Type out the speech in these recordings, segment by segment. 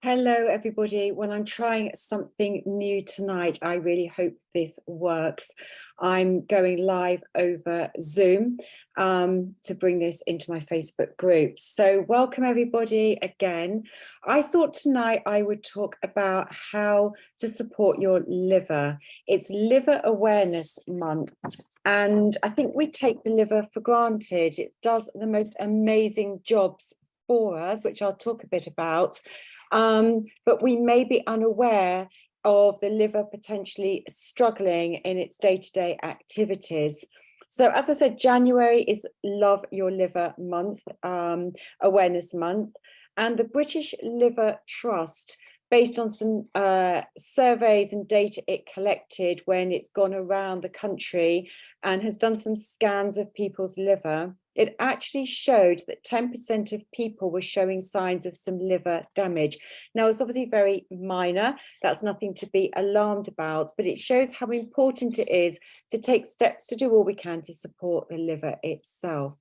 Hello, everybody. Well, I'm trying something new tonight. I really hope this works. I'm going live over Zoom to bring this into my Facebook group. So welcome, everybody, again. I thought tonight I would talk about how to support your liver. It's Liver Awareness Month, and I think we take the liver for granted. It does the most amazing jobs for us, which I'll talk a bit about. But we may be unaware of the liver potentially struggling in its day-to-day activities. So as I said, January is Love Your Liver Month, Awareness Month, and the British Liver Trust, based on some surveys and data it collected when it's gone around the country and has done some scans of people's liver, it actually showed that 10% of people were showing signs of some liver damage. Now, it's obviously very minor. That's nothing to be alarmed about, but it shows how important it is to take steps to do all we can to support the liver itself.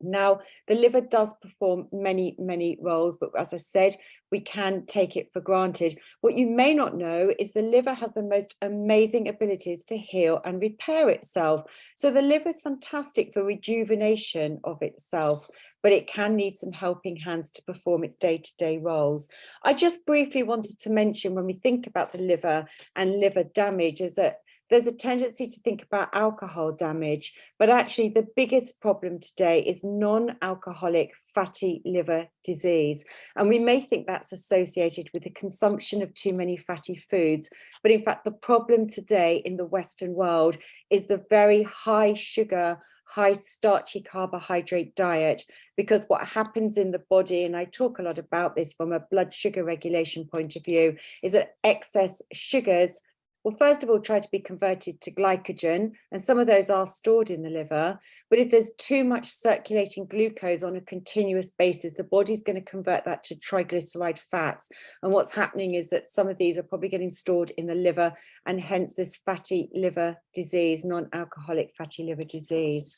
Now, the liver does perform many, many roles, but as I said, we can take it for granted. What you may not know is the liver has the most amazing abilities to heal and repair itself. So the liver is fantastic for rejuvenation of itself, but it can need some helping hands to perform its day-to-day roles. I just briefly wanted to mention, when we think about the liver and liver damage, is that there's a tendency to think about alcohol damage, but actually the biggest problem today is non-alcoholic fatty liver disease. And we may think that's associated with the consumption of too many fatty foods. But in fact, the problem today in the Western world is the very high sugar, high starchy carbohydrate diet, because what happens in the body, and I talk a lot about this from a blood sugar regulation point of view, is that excess sugars will first of all try to be converted to glycogen, and some of those are stored in the liver. But if there's too much circulating glucose on a continuous basis, the body's going to convert that to triglyceride fats. And what's happening is that some of these are probably getting stored in the liver, and hence this fatty liver disease, non-alcoholic fatty liver disease.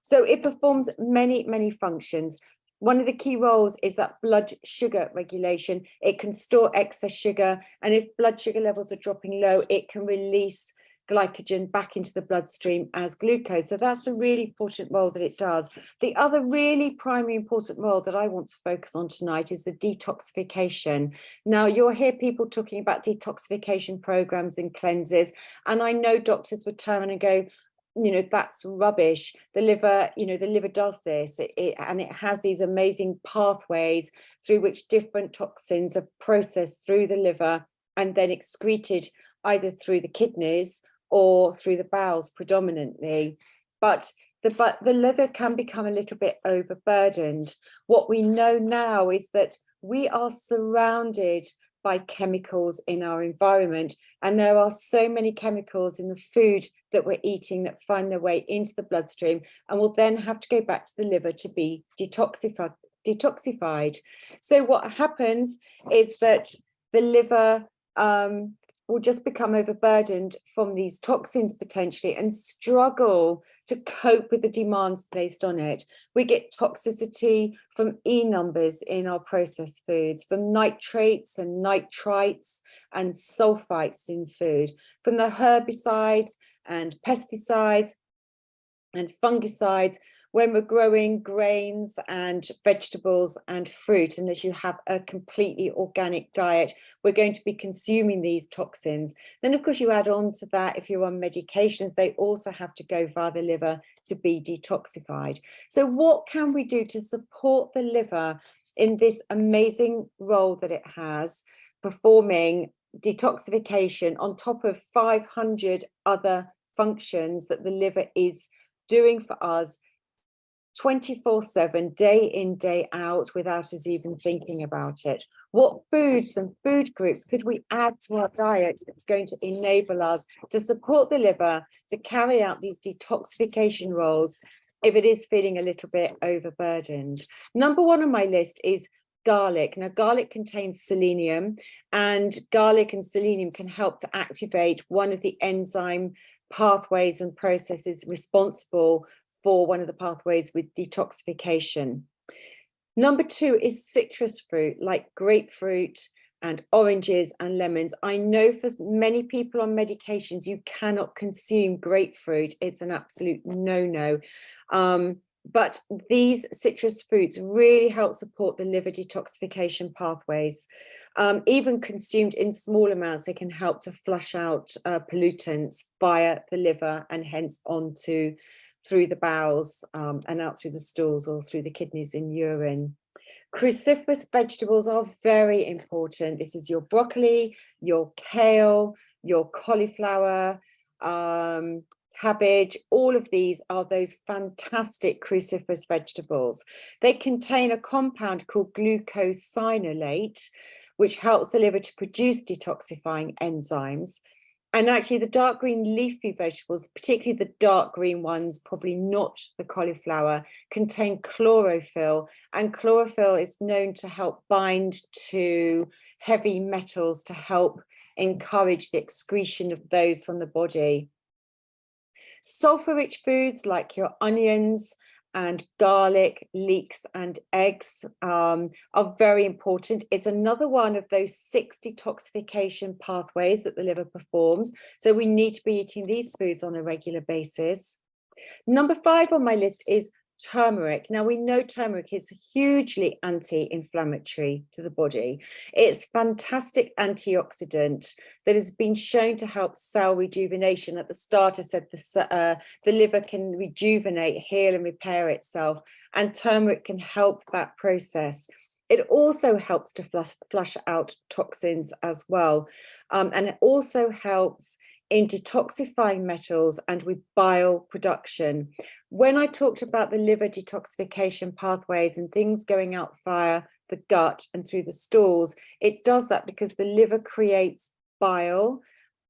So it performs many, many functions. One of the key roles is that blood sugar regulation. It can store excess sugar, and if blood sugar levels are dropping low, it can release glycogen back into the bloodstream as glucose. So that's a really important role that it does. The other really primary important role that I want to focus on tonight is the detoxification. Now, you'll hear people talking about detoxification programs and cleanses, and I know doctors would turn and go, that's rubbish. The liver, the liver does this, and it has these amazing pathways through which different toxins are processed through the liver and then excreted either through the kidneys or through the bowels predominantly. But the liver can become a little bit overburdened. What we know now is that we are surrounded by chemicals in our environment, and there are so many chemicals in the food that we're eating that find their way into the bloodstream and will then have to go back to the liver to be detoxified. So what happens is that the liver will just become overburdened from these toxins potentially and struggle to cope with the demands placed on it. We get toxicity from E numbers in our processed foods, from nitrates and nitrites and sulfites in food, from the herbicides and pesticides and fungicides when we're growing grains and vegetables and fruit. And as you have a completely organic diet, we're going to be consuming these toxins. Then, of course, you add on to that, if you're on medications, they also have to go via the liver to be detoxified. So what can we do to support the liver in this amazing role that it has, performing detoxification on top of 500 other functions that the liver is doing for us 24/7, day in, day out, without us even thinking about it? What foods and food groups could we add to our diet that's going to enable us to support the liver to carry out these detoxification roles if it is feeling a little bit overburdened? Number one on my list is garlic. Now, garlic contains selenium, and garlic and selenium can help to activate one of the enzyme pathways and processes responsible for one of the pathways with detoxification. Number two is citrus fruit, like grapefruit, and oranges and lemons. I know for many people on medications, you cannot consume grapefruit. It's an absolute no-no. But these citrus fruits really help support the liver detoxification pathways. Even consumed in small amounts, they can help to flush out pollutants via the liver and hence onto through the bowels and out through the stools or through the kidneys in urine. Cruciferous vegetables are very important. This is your broccoli, your kale, your cauliflower, cabbage. All of these are those fantastic cruciferous vegetables. They contain a compound called glucosinolate, which helps the liver to produce detoxifying enzymes. And actually the dark green leafy vegetables, particularly the dark green ones, probably not the cauliflower, contain chlorophyll. And chlorophyll is known to help bind to heavy metals to help encourage the excretion of those from the body. Sulfur-rich foods like your onions and garlic, leeks and eggs are very important. It's another one of those 6 detoxification pathways that the liver performs. So we need to be eating these foods on a regular basis. Number 5 on my list is turmeric. Now we know turmeric is hugely anti-inflammatory to the body. It's fantastic antioxidant that has been shown to help cell rejuvenation. At the start I said the liver can rejuvenate, heal and repair itself, and turmeric can help that process. It also helps to flush out toxins as well, and it also helps in detoxifying metals and with bile production. When I talked about the liver detoxification pathways and things going out via the gut and through the stools, it does that because the liver creates bile,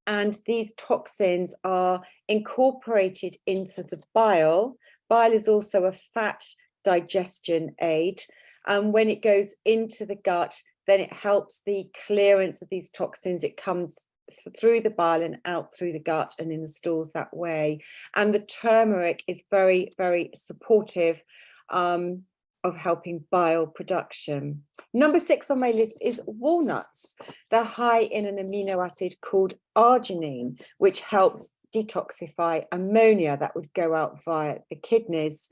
and these toxins are incorporated into the bile. Bile is also a fat digestion aid, and when it goes into the gut, then it helps the clearance of these toxins. It comes through the bile and out through the gut and in the stools that way. And the turmeric is very, very supportive of helping bile production. Number 6 on my list is walnuts. They're high in an amino acid called arginine, which helps detoxify ammonia that would go out via the kidneys.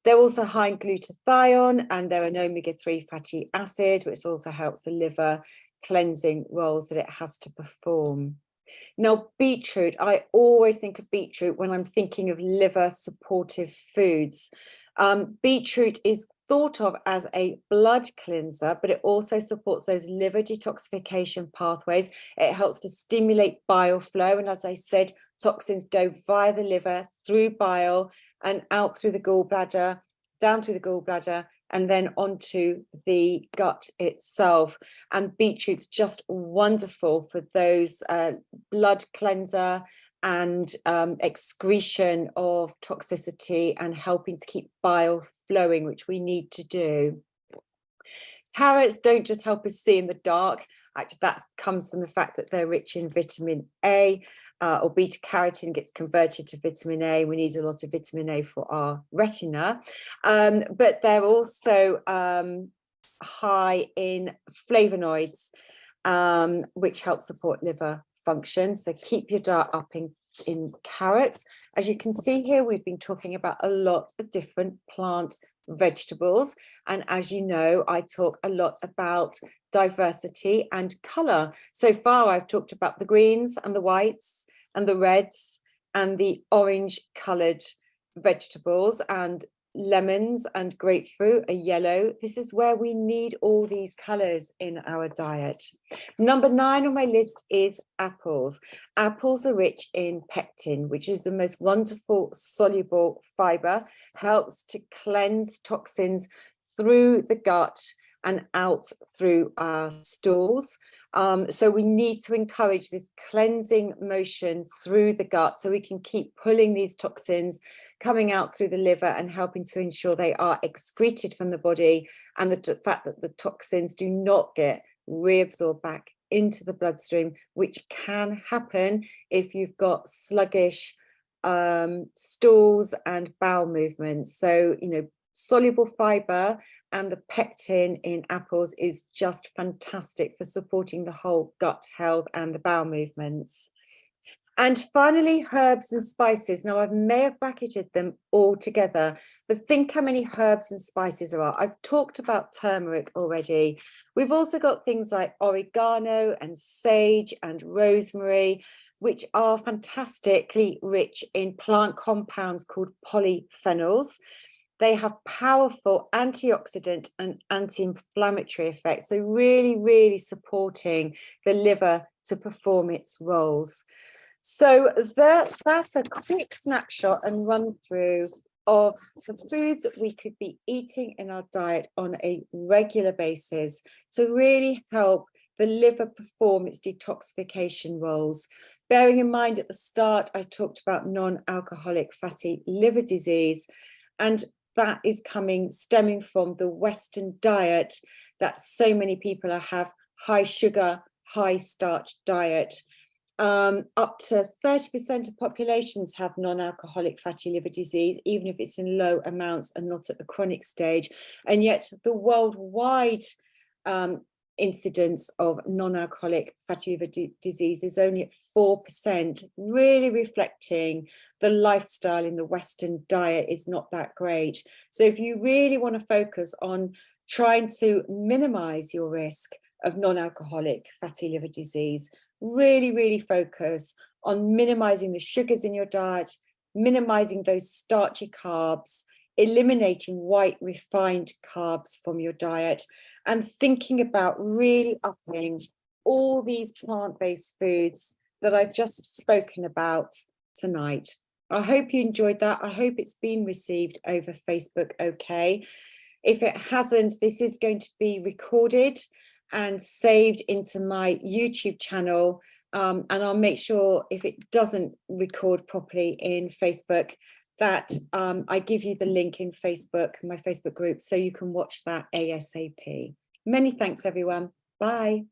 They're also high in glutathione, and they're an omega-3 fatty acid, which also helps the liver cleansing roles that it has to perform. Now, beetroot, I always think of beetroot when I'm thinking of liver supportive foods. Beetroot is thought of as a blood cleanser, but it also supports those liver detoxification pathways. It helps to stimulate bile flow, and as I said, toxins go via the liver, through bile and out through the gallbladder, down through the gallbladder, and then onto the gut itself. And beetroot's just wonderful for those blood cleanser and excretion of toxicity and helping to keep bile flowing, which we need to do. Carrots don't just help us see in the dark. Actually, that comes from the fact that they're rich in vitamin A, or beta carotene gets converted to vitamin A. We need a lot of vitamin A for our retina, but they're also high in flavonoids, which help support liver function. So keep your diet up in carrots. As you can see here, we've been talking about a lot of different plant vegetables, and as you know, I talk a lot about diversity and color. So far I've talked about the greens and the whites and the reds and the orange colored vegetables, and lemons and grapefruit are yellow. This is where we need all these colors in our diet. Number 9 on my list is apples. Apples are rich in pectin, which is the most wonderful soluble fiber, helps to cleanse toxins through the gut and out through our stools. So we need to encourage this cleansing motion through the gut so we can keep pulling these toxins coming out through the liver and helping to ensure they are excreted from the body, and the fact that the toxins do not get reabsorbed back into the bloodstream, which can happen if you've got sluggish stools and bowel movements. So, you know, soluble fiber and the pectin in apples is just fantastic for supporting the whole gut health and the bowel movements. And finally, herbs and spices. Now, I may have bracketed them all together, but think how many herbs and spices there are. I've talked about turmeric already. We've also got things like oregano and sage and rosemary, which are fantastically rich in plant compounds called polyphenols. They have powerful antioxidant and anti-inflammatory effects, so really, really supporting the liver to perform its roles. So that's a quick snapshot and run through of the foods that we could be eating in our diet on a regular basis to really help the liver perform its detoxification roles. Bearing in mind at the start, I talked about non-alcoholic fatty liver disease, and that is stemming from the Western diet that so many people have high sugar, high starch diet. Up to 30% of populations have non-alcoholic fatty liver disease, even if it's in low amounts and not at the chronic stage. And yet the worldwide incidence of non-alcoholic fatty liver disease is only at 4%, really reflecting the lifestyle in the Western diet is not that great. So if you really want to focus on trying to minimize your risk of non-alcoholic fatty liver disease, really, really focus on minimizing the sugars in your diet, minimizing those starchy carbs, eliminating white refined carbs from your diet, and thinking about really upping all these plant-based foods that I've just spoken about tonight. I hope you enjoyed that. I hope it's been received over Facebook okay. If it hasn't, this is going to be recorded and saved into my YouTube channel. And I'll make sure if it doesn't record properly in Facebook, that I give you the link in Facebook, my Facebook group, so you can watch that ASAP. Many thanks, everyone. Bye.